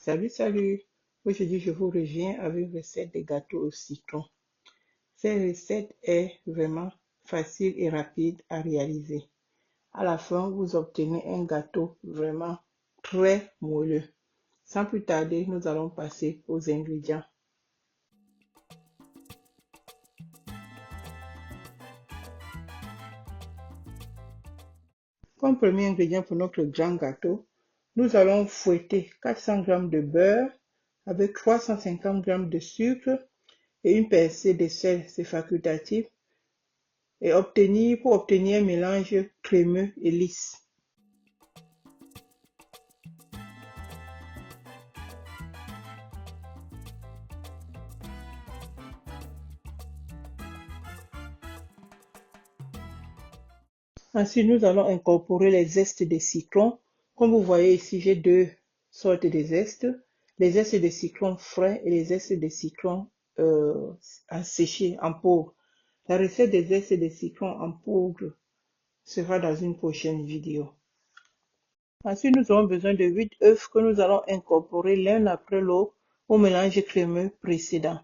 Salut! Aujourd'hui, je vous reviens avec une recette de gâteau au citron. Cette recette est vraiment facile et rapide à réaliser. À la fin, vous obtenez un gâteau vraiment très moelleux. Sans plus tarder, nous allons passer aux ingrédients. Comme premier ingrédient pour notre grand gâteau, nous allons fouetter 400 g de beurre avec 350 g de sucre et une pincée de sel, c'est facultatif, et pour obtenir un mélange crémeux et lisse. Ensuite, nous allons incorporer les zestes de citron. Comme vous voyez ici, j'ai deux sortes de zestes. Les zestes de citron frais et les zestes de citron séchés en poudre. La recette des zestes de citron en poudre sera dans une prochaine vidéo. Ensuite, nous aurons besoin de 8 œufs que nous allons incorporer l'un après l'autre au mélange crémeux précédent.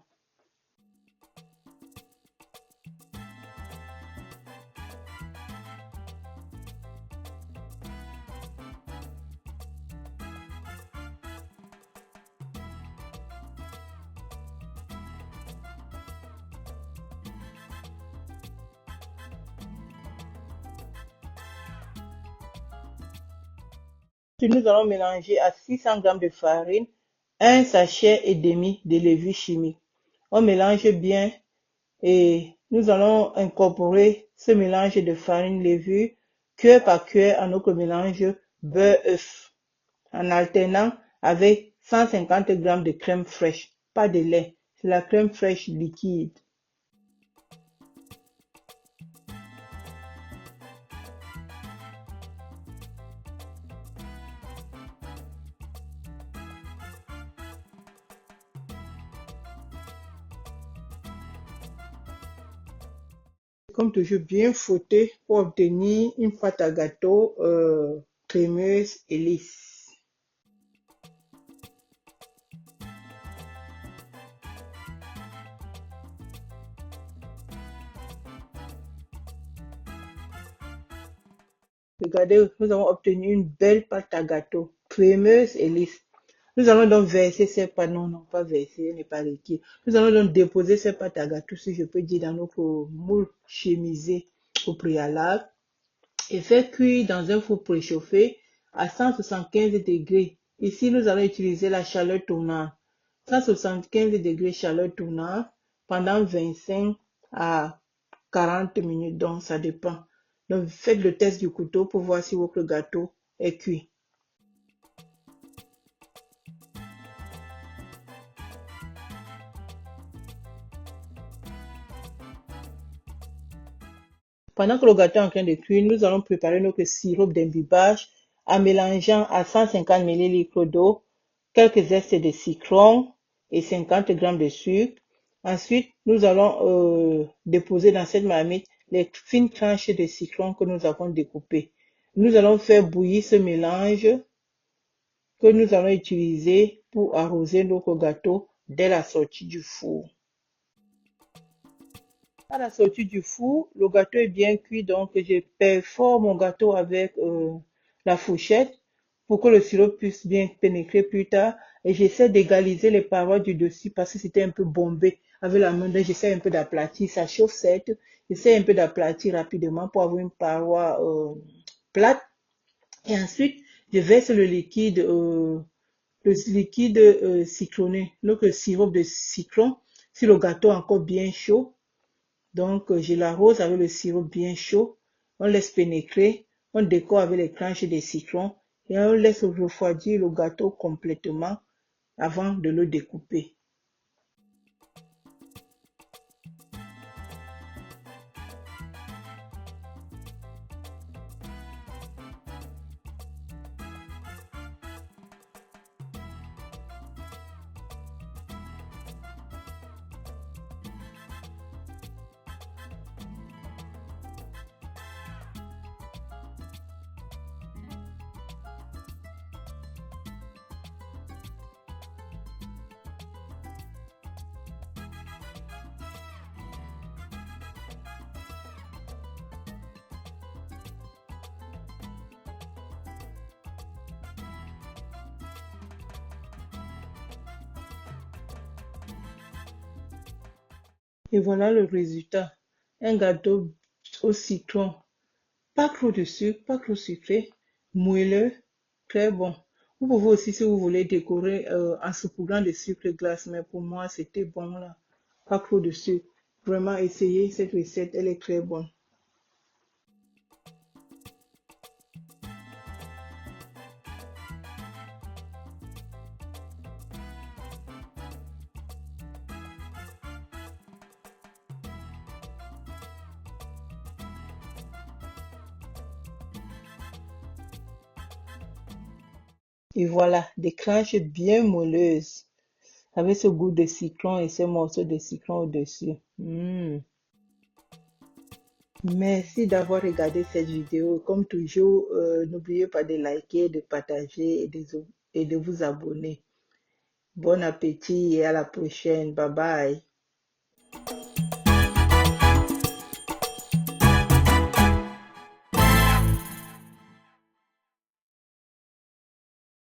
Nous allons mélanger à 600 g de farine, un sachet et demi de levure chimique. On mélange bien et nous allons incorporer ce mélange de farine levure cuillère par cuillère à notre mélange beurre-œuf en alternant avec 150 g de crème fraîche, pas de lait, c'est la crème fraîche liquide. Comme toujours, bien fouetter pour obtenir une pâte à gâteau crémeuse et lisse. Regardez, nous avons obtenu une belle pâte à gâteau crémeuse et lisse. Nous allons donc verser cette pâte, non, pas verser, n'est pas liquide. Nous allons donc déposer cette pâte à gâteau, si je peux dire, dans notre moule chemisé au préalable et faire cuire dans un four préchauffé à 175 degrés. Ici, nous allons utiliser la chaleur tournante. 175 degrés chaleur tournante pendant 25 à 40 minutes, donc ça dépend. Donc, faites le test du couteau pour voir si votre gâteau est cuit. Pendant que le gâteau est en train de cuire, nous allons préparer notre sirop d'imbibage en mélangeant à 150 ml d'eau, quelques zestes de citron et 50 g de sucre. Ensuite, nous allons déposer dans cette marmite les fines tranches de citron que nous avons découpées. Nous allons faire bouillir ce mélange que nous allons utiliser pour arroser notre gâteau dès la sortie du four. À la sortie du four, le gâteau est bien cuit, donc je perfore mon gâteau avec la fourchette pour que le sirop puisse bien pénétrer plus tard. Et j'essaie d'égaliser les parois du dessus parce que c'était un peu bombé avec la main. Donc j'essaie un peu d'aplatir. Ça chauffe certes. J'essaie un peu d'aplatir rapidement pour avoir une paroi plate. Et ensuite, je verse le liquide citronné, donc sirop de citron, si le gâteau est encore bien chaud. Donc, je l'arrose avec le sirop bien chaud. On laisse pénétrer. On décore avec les tranches de citron et on laisse refroidir le gâteau complètement avant de le découper. Et voilà le résultat. Un gâteau au citron. Pas trop de sucre, pas trop sucré, moelleux, très bon. Vous pouvez aussi, si vous voulez, décorer en saupoudrant de sucre glace, mais pour moi, c'était bon là. Pas trop de sucre. Vraiment, essayez cette recette, elle est très bonne. Et voilà, des cranches bien moelleuses, avec ce goût de citron et ce morceau de citron au-dessus. Merci d'avoir regardé cette vidéo. Comme toujours, n'oubliez pas de liker, de partager et de vous abonner. Bon appétit et à la prochaine. Bye bye.